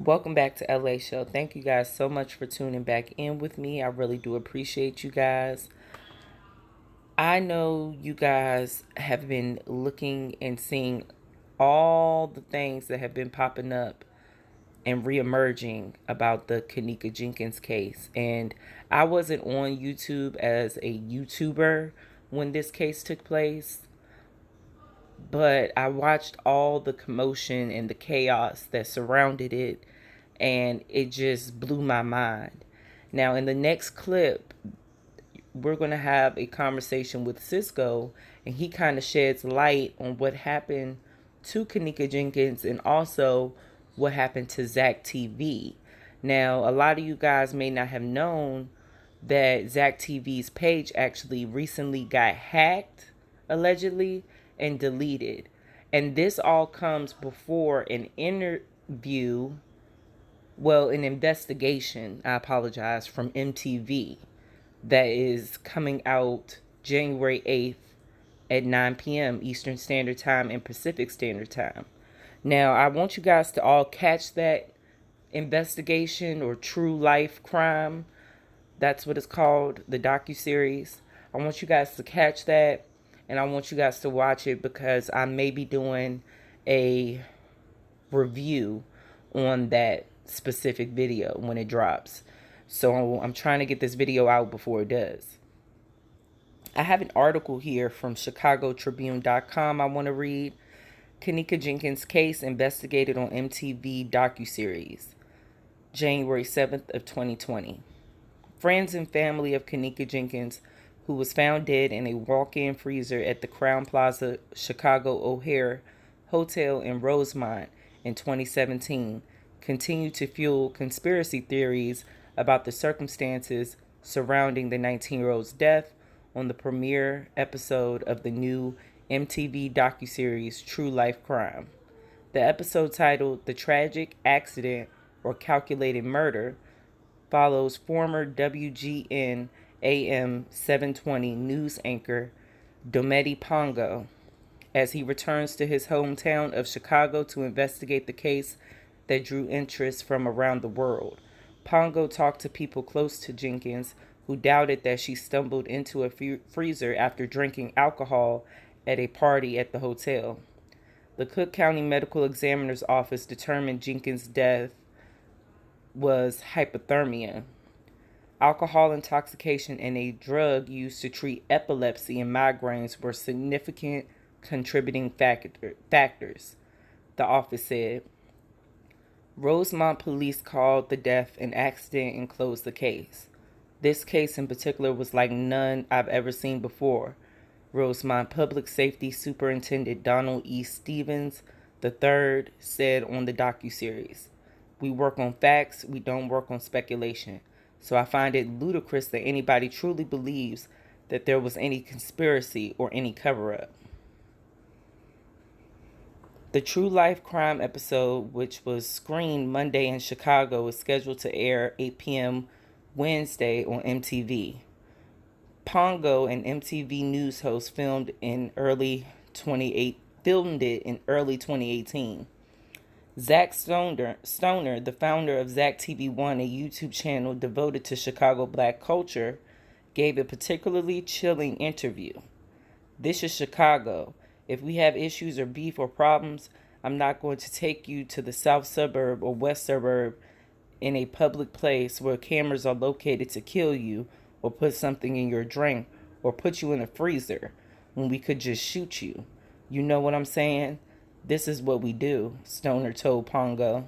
Welcome back to LA Show. Thank you guys so much for tuning back in with me. I really do appreciate you guys. I know you guys have been looking and seeing all the things that have been popping up and reemerging about the Kenneka Jenkins case. And I wasn't on YouTube as a YouTuber when this case took place, but I watched all the commotion and the chaos that surrounded it, and it just blew my mind. Now, in the next clip, we're going to have a conversation with Sisco, and he kind of sheds light on what happened to Kenneka Jenkins and also what happened to ZackTV. Now, a lot of you guys may not have known that ZackTV's page actually recently got hacked, allegedly, and deleted. And this all comes before an interview, an investigation, I apologize, from MTV that is coming out January 8th at 9 p.m. Eastern Standard Time and Pacific Standard Time. Now, I want you guys to all catch that investigation or true life crime. That's what it's called, the docuseries. I want you guys to catch that, and I want you guys to watch it because I may be doing a review on that specific video when it drops. So I'm trying to get this video out before it does. I have an article here from ChicagoTribune.com I want to read. Kenneka Jenkins case investigated on MTV docuseries, January 7th of 2020. Friends and family of Kenneka Jenkins, who was found dead in a walk-in freezer at the Crowne Plaza Chicago O'Hare Hotel in Rosemont in 2017, continue to fuel conspiracy theories about the circumstances surrounding the 19-year-old's death on the premiere episode of the new MTV docuseries True Life Crime. The episode, titled The Tragic Accident or Calculated Murder, follows former WGN AM 720 news anchor Dometi Pongo as he returns to his hometown of Chicago to investigate the case that drew interest from around the world. Pongo talked to people close to Jenkins who doubted that she stumbled into a freezer after drinking alcohol at a party at the hotel. The Cook County Medical Examiner's Office determined Jenkins' death was hypothermia, alcohol intoxication, and a drug used to treat epilepsy and migraines were significant contributing factors, the office said. Rosemont police called the death an accident and closed the case. This case in particular was like none I've ever seen before, Rosemont Public Safety Superintendent Donald E. Stevens III said on the docuseries. We work on facts, we don't work on speculation. So I find it ludicrous that anybody truly believes that there was any conspiracy or any cover-up. The True Life Crime episode, which was screened Monday in Chicago, is scheduled to air 8 p.m. Wednesday on MTV. Pongo, an MTV news host, filmed it in early 2018. Zack Stoner, the founder of ZackTV One, a YouTube channel devoted to Chicago black culture, gave a particularly chilling interview. This is Chicago. If we have issues or beef or problems, I'm not going to take you to the south suburb or west suburb in a public place where cameras are located to kill you or put something in your drink or put you in a freezer when we could just shoot you. You know what I'm saying? This is what we do, Stoner told Pongo.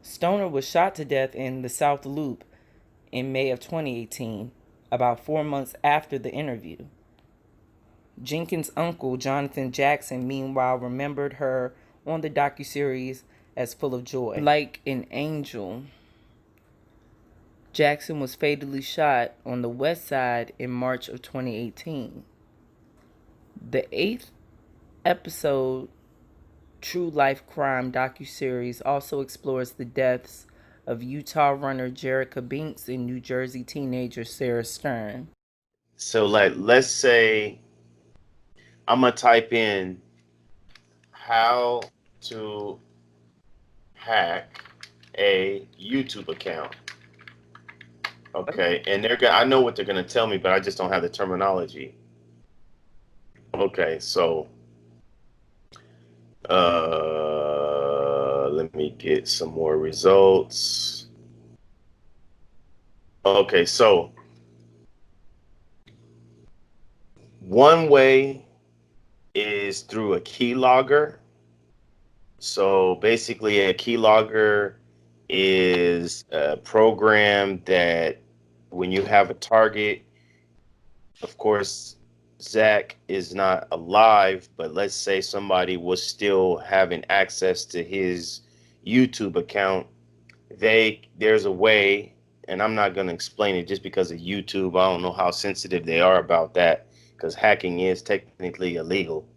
Stoner was shot to death in the South Loop in May of 2018, about 4 months after the interview. Jenkins' uncle, Jonathan Jackson, meanwhile, remembered her on the docuseries as full of joy. Like an angel, Jackson was fatally shot on the West Side in March of 2018. The 8th episode true life crime docuseries also explores the deaths of Utah runner Jerica Binks and New Jersey teenager Sarah Stern. So, like, let's say I'm gonna type in how to hack a YouTube account. Okay, and they're gonna. I know what they're gonna tell me, but I just don't have the terminology. Okay, so let me get some more results. Okay, so one way is through a keylogger. So basically, a keylogger is a program that when you have a target, of course, Zack is not alive, but let's say somebody was still having access to his YouTube account. There's a way, and I'm not going to explain it just because of YouTube. I don't know how sensitive they are about that because hacking is technically illegal.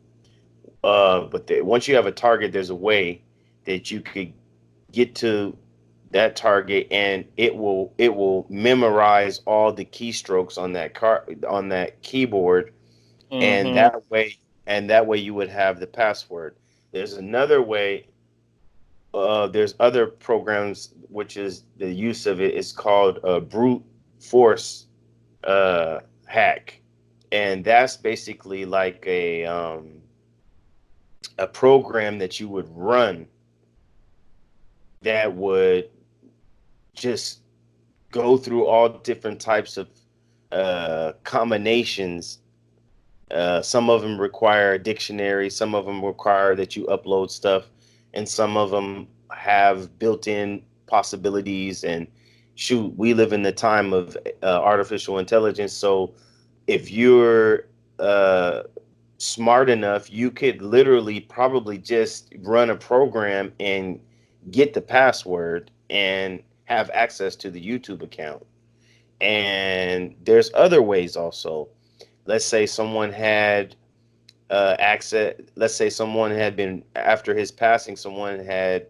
Once you have a target, there's a way that you could get to that target, and it will memorize all the keystrokes on that keyboard, and Mm-hmm. that way you would have the password. There's another way. There's other programs which is the use of it is called a brute force hack, and that's basically like a program that you would run that would just go through all different types of combinations. Some of them require a dictionary, some of them require that you upload stuff, and some of them have built-in possibilities. And shoot, we live in the time of artificial intelligence, so if you're smart enough, you could literally probably just run a program and get the password and have access to the YouTube account. And there's other ways also. Let's say someone had access. Let's say someone had been, after his passing, someone had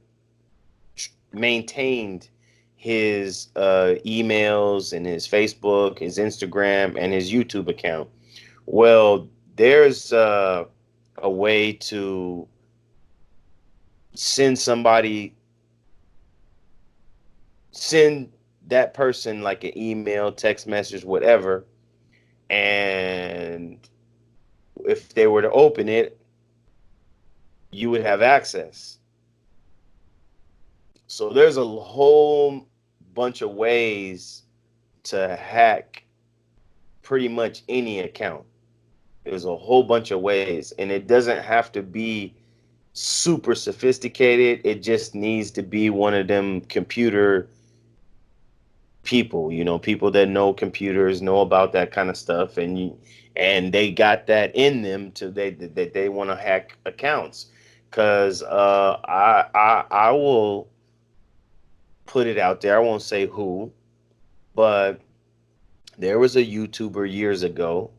maintained his emails and his Facebook, his Instagram, and his YouTube account. Well, there's a way to send somebody, send that person like an email, text message, whatever, and if they were to open it, you would have access. So there's a whole bunch of ways to hack pretty much any account. There's a whole bunch of ways, and it doesn't have to be super sophisticated. It just needs to be one of them computer people, people that know computers, know about that kind of stuff, and they got that in them to they want to hack accounts. Because I will put it out there. I won't say who, but there was a YouTuber years ago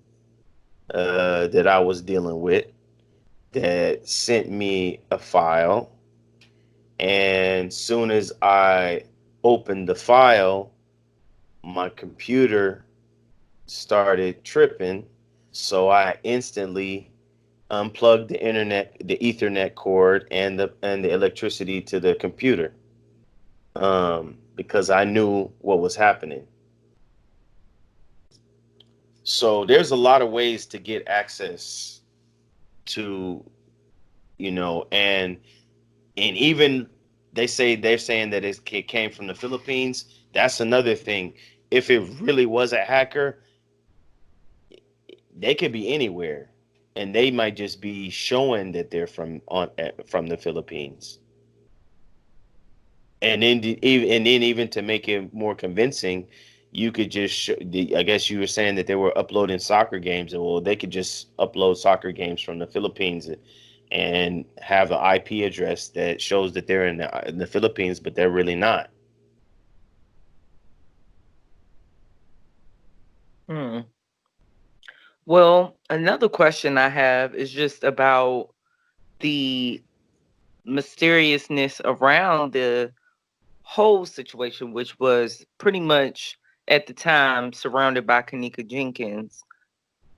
that I was dealing with that sent me a file, and soon as I opened the file, my computer started tripping, so I instantly unplugged the internet, the Ethernet cord, and the electricity to the computer, because I knew what was happening. So there's a lot of ways to get access to, and even they're saying that it came from the Philippines. That's another thing. If it really was a hacker, they could be anywhere, and they might just be showing that they're from the Philippines. And then even to make it more convincing, you could just I guess you were saying that they were uploading soccer games, and well, they could just upload soccer games from the Philippines and have an IP address that shows that they're in the Philippines, but they're really not. Hmm. Well, another question I have is just about the mysteriousness around the whole situation, which was pretty much at the time surrounded by Kenneka Jenkins,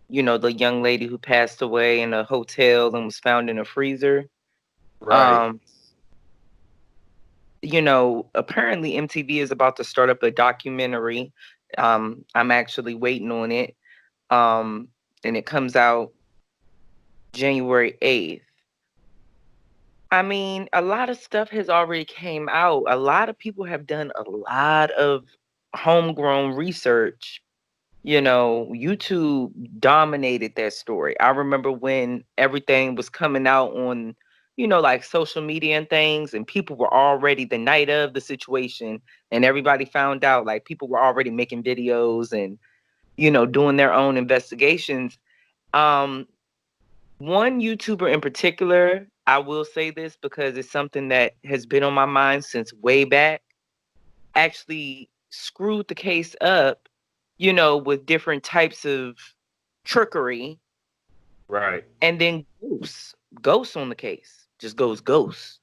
the young lady who passed away in a hotel and was found in a freezer. Right. Um, apparently MTV is about to start up a documentary. I'm actually waiting on it. Um, and it comes out January 8th. I mean, a lot of stuff has already came out. A lot of people have done a lot of homegrown research. YouTube dominated that story. I remember when everything was coming out on, like social media and things, and people were already the night of the situation, and everybody found out, like people were already making videos and, doing their own investigations. Um, One YouTuber in particular, I will say this because it's something that has been on my mind since way back, actually screwed the case up, with different types of trickery, Right. and then ghosts on the case. Just goes ghosts.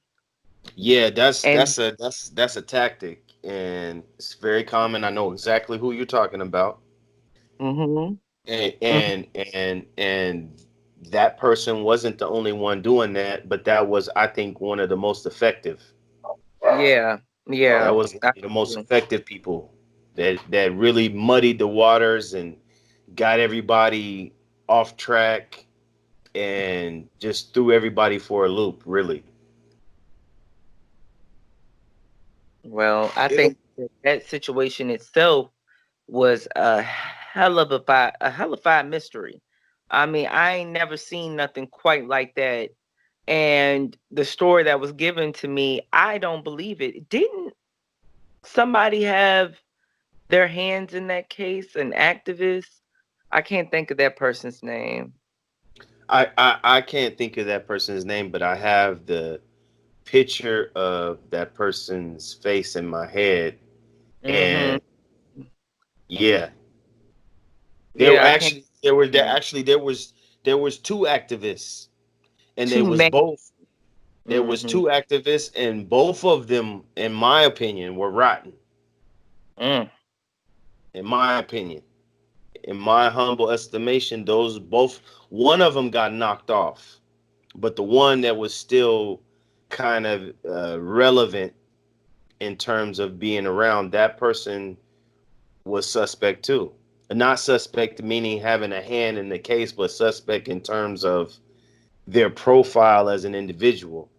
Yeah, that's And that's a that's a tactic, and it's very common. I know exactly who you're talking about, mhm. and Mhm. that person wasn't the only one doing that, but that was, I think, one of the most effective. Yeah. That Yeah. was one of the most Absolutely. effective people that really muddied the waters and got everybody off track and just threw everybody for a loop, really. Well, I It'll, think that situation itself was a hellified mystery. I mean, I ain't never seen nothing quite like that. And the story that was given to me, I don't believe it. Didn't somebody have their hands in that case, an activist? I can't think of that person's name. I can't think of that person's name, but I have the picture of that person's face in my head, Mhm. and yeah, Yeah, I can't. Yeah. there was two activists, and they Two was men. both there was Mhm. two activists, and both of them, in my opinion, were rotten. Mm. In my opinion, in my humble estimation, those both, one of them got knocked off, but the one that was still kind of relevant in terms of being around, that person was suspect too. Not suspect meaning having a hand in the case, but suspect in terms of their profile as an individual.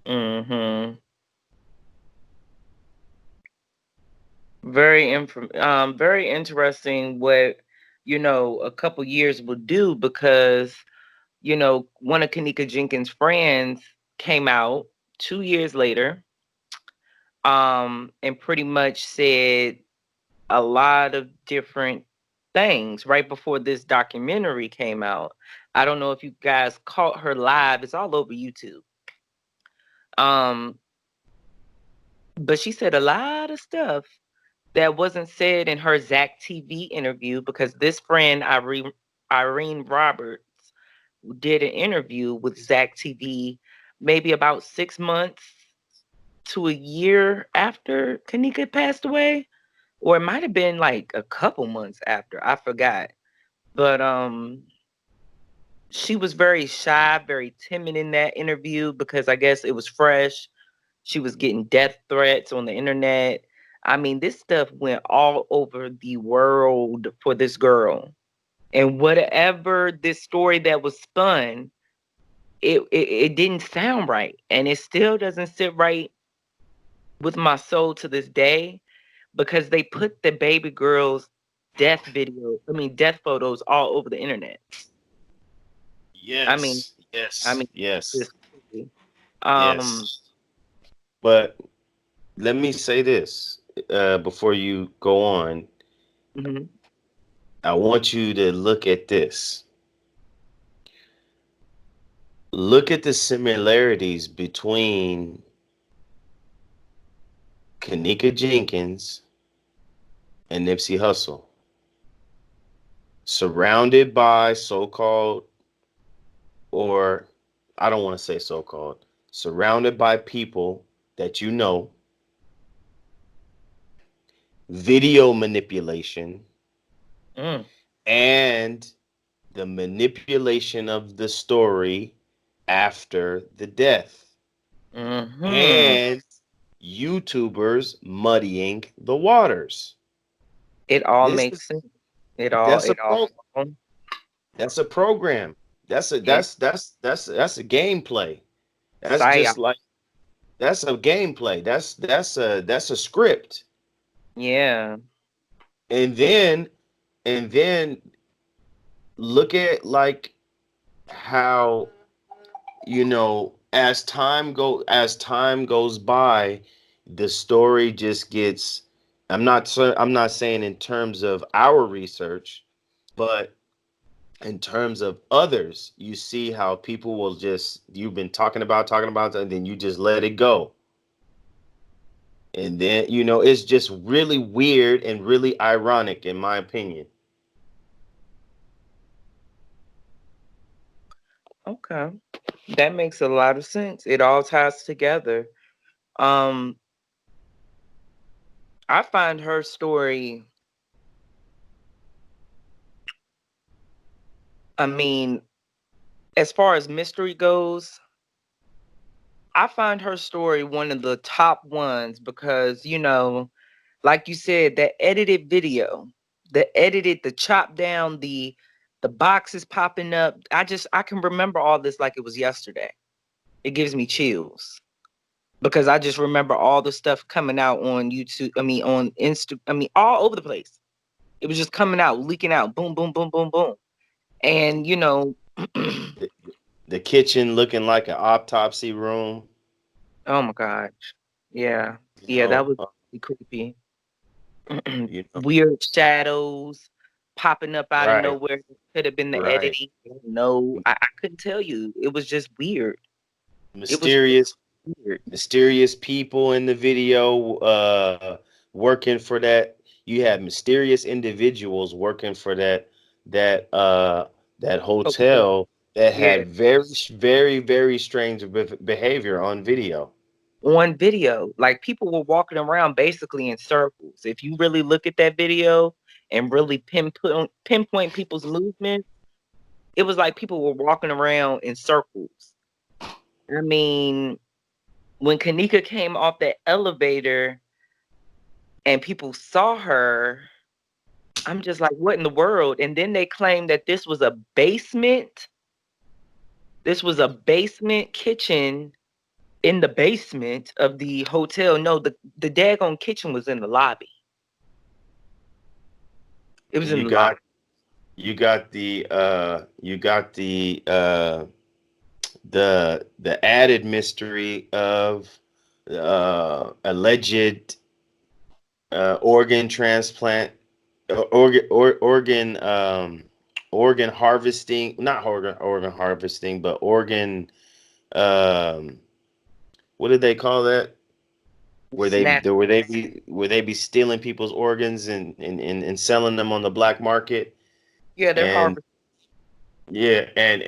Mhm. Very interesting what, a couple years will do because, one of Kenneka Jenkins' friends came out 2 years later, and pretty much said a lot of different things right before this documentary came out. I don't know if you guys caught her live. It's all over YouTube. Um, but she said a lot of stuff that wasn't said in her ZackTV interview because this friend, Irene Roberts, did an interview with ZackTV maybe about 6 months to a year after Kenneka passed away, or it might have been like a couple months after. I forgot. But she was very shy, very timid in that interview because I guess it was fresh. She was getting death threats on the internet. I mean, this stuff went all over the world for this girl. And whatever this story that was spun, it didn't sound right. And it still doesn't sit right with my soul to this day because they put the baby girl's death photos all over the internet. I mean, Yes, I yes, mean, yes, it's crazy. Um, yes. But let me say this before you go on. mhm. I want you to look at this. Look at the similarities between Kenneka Jenkins and Nipsey Hussle. Surrounded by so-called, or I don't want to say so-called, surrounded by people that you know, video manipulation, Mm. and the manipulation of the story after the death, Hmm. and YouTubers muddying the waters. It all This is makes sense. It all, that's a it all, pro that's a program. That's a it, that's a gameplay. That's psyop. just like that's a gameplay. That's a script. Yeah. And then look at like how, as time goes by, the story just gets, I'm not saying in terms of our research, but in terms of others, you see how people will just, you've been talking about, and then you just let it go. And then, it's just really weird and really ironic, in my opinion. Okay. That makes a lot of sense. It all ties together. Um, I find her story, I mean, as far as mystery goes, I find her story one of the top ones because, like you said, that edited video, the chop down, the boxes popping up. I can remember all this like it was yesterday. It gives me chills because I just remember all the stuff coming out on YouTube. I mean, on Insta. I mean, all over the place. It was just coming out, leaking out, boom, boom, boom, boom, boom. And The, the kitchen looking like an autopsy room, oh my gosh, yeah, you yeah, that know, was uh, really creepy. you know, Weird shadows popping up out of right, nowhere. Could have been the right. editing. No, I couldn't tell you. It was just weird. It was Mysterious weird. mysterious people in the video, working for that. You had mysterious individuals working for that uh that Okay. hotel that Yeah, had very strange behavior on video. on video, like people were walking around basically in circles. If you really look at that video and really pinpoint people's movements, it was like people were walking around in circles. I mean, when Kanika came off that elevator and people saw her, I'm just like, what in the world? And then they claimed that this was a basement. This was a basement kitchen in the basement of the hotel. No, the daggone kitchen was in the lobby. It was And in the lobby. you got the added mystery of alleged organ transplant, organ harvesting, not organ harvesting, but organ, um, what did they call that? Snatch. Where they be stealing people's organs and selling them on the black market, Yeah, they're and harvesting. yeah, and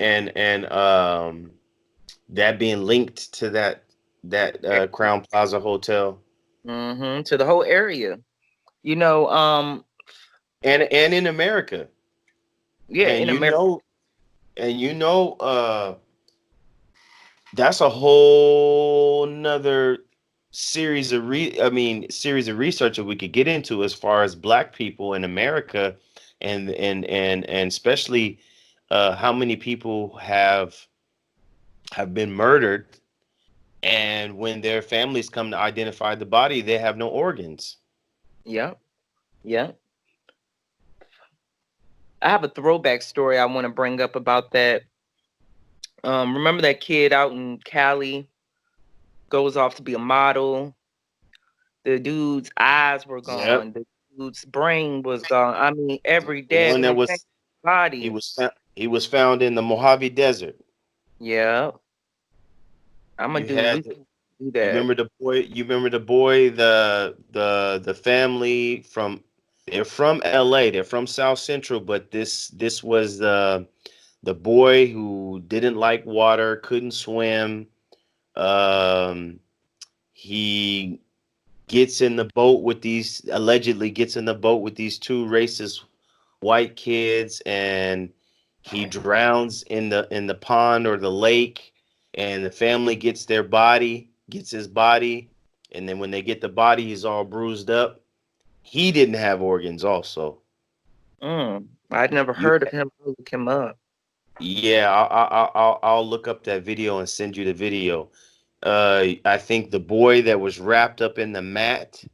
that being linked to that Crown Plaza hotel, To the whole area. You know, and in America, yeah, and in America. and that's a whole nother series of research that we could get into as far as black people in America, and especially how many people have been murdered, and when their families come to identify the body, they have no organs. Yeah, yeah. I have a throwback story I want to bring up about that. Remember that kid out in Cali goes off to be a model. The dude's eyes were Yep. gone. The dude's brain was gone. I mean, every The one that daggone thing was body. he was found in the Mojave Desert. Yeah, I'm gonna You do. We had can do You that. remember the boy? You remember the boy? The family from they're from L.A. They're from South Central, but this was the boy who didn't like water, couldn't swim. Um, he gets in the boat with these allegedly gets in the boat with these two racist white kids, and he drowns in the pond or the lake, and the family gets his body, and then when they get the body, he's all bruised up. He didn't have organs also. I'd never You heard of him. I'll look him up. Yeah, I'll look up that video and send you the video. I think the boy that was wrapped up in the mat,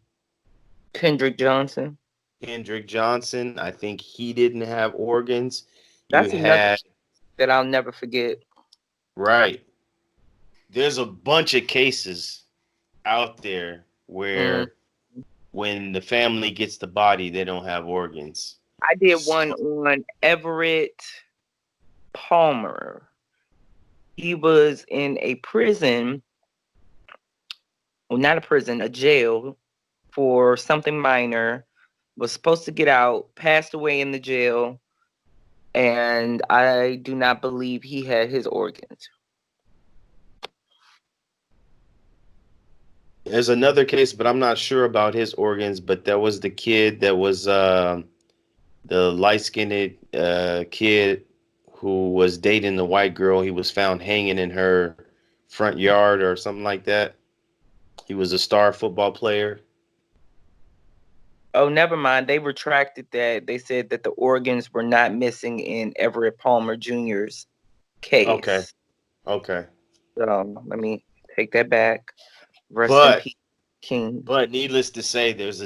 Kendrick Johnson. Kendrick Johnson, I think he didn't have organs. You That's another had that I'll never forget. Right. There's a bunch of cases out there Mm. where when the family gets the body, they don't have organs. I did one So, on Everett Palmer. He was in a prison, well, not a prison, a jail for something minor. Was supposed to get out, passed away in the jail, and I do not believe he had his organs. there's another case, but I'm not sure about his organs. But that was the kid that was the light-skinned kid who was dating the white girl. He was found hanging in her front yard or something like that. He was a star football player. Oh, never mind. They retracted that. They said that the organs were not missing in Everett Palmer Jr.'s Okay, case. okay. So let me take that back. Rest in But peace, King. But needless to say, there's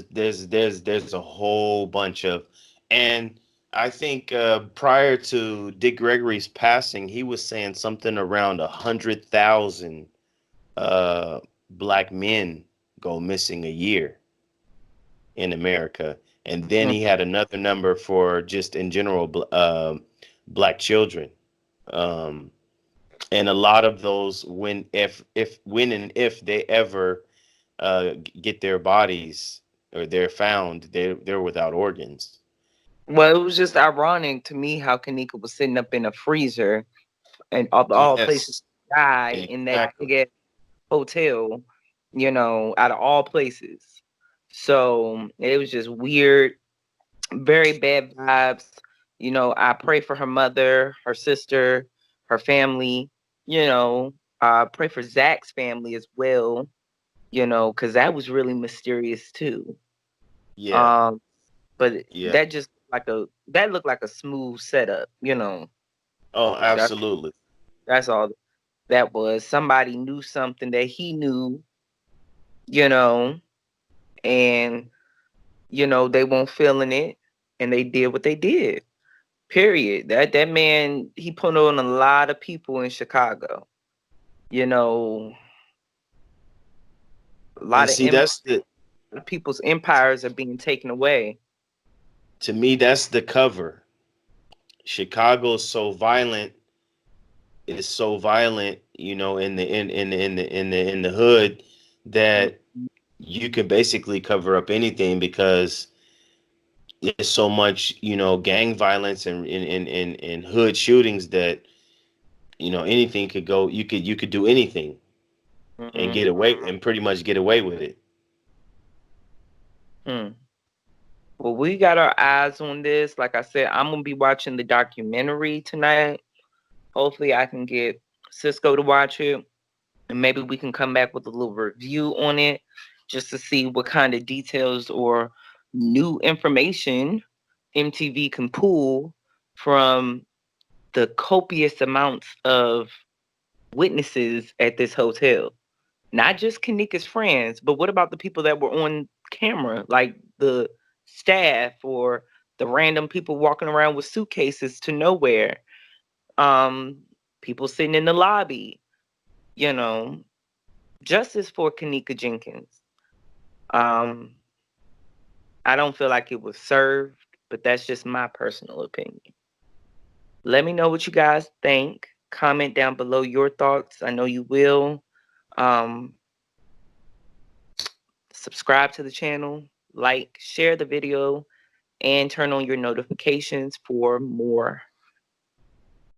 a whole bunch of, and I think prior to Dick Gregory's passing, he was saying something around 100,000 uh, black men go missing a year in America, and then Mm. he had another number for just in general black children, um, and a lot of those when and if they ever get their bodies or they're found, they're without organs. Well, it was just ironic to me how Kenneka was sitting up in a freezer and of all places Yes, to die in that exactly. big ass hotel, out of all places. So it was just weird, very bad vibes. I pray for her mother, her sister, her family, pray for Zack's family as well, because that was really mysterious too. Yeah, Um, but yeah. that looked like a smooth setup. Oh, That's absolutely. that's all that was. Somebody knew something that he knew, you know, and they weren't feeling it, and they did what they did. Period. That man, he put on a lot of people in Chicago. You know, a And lot of see, that's the people's empires are being taken away. to me that's the cover. Chicago's so violent, is so violent, in the hood that you can basically cover up anything because there's so much, gang violence and hood shootings that anything could go. You could do anything and Mm-hmm. get away and pretty much get away with it. Hmm. Well, we got our eyes on this. Like I said, I'm gonna be watching the documentary tonight. Hopefully, I can get Cisco to watch it, and maybe we can come back with a little review on it, just to see what kind of details or new information MTV can pull from the copious amounts of witnesses at this hotel. Not just Kenneka's friends, but what about the people that were on camera, like the staff or the random people walking around with suitcases to nowhere? Um, People sitting in the lobby, you know, justice for Kenneka Jenkins. Um, I don't feel like it was served, but that's just my personal opinion. Let me know what you guys think. Comment down below your thoughts. I know you will. Um, subscribe to the channel, like, share the video, and turn on your notifications for more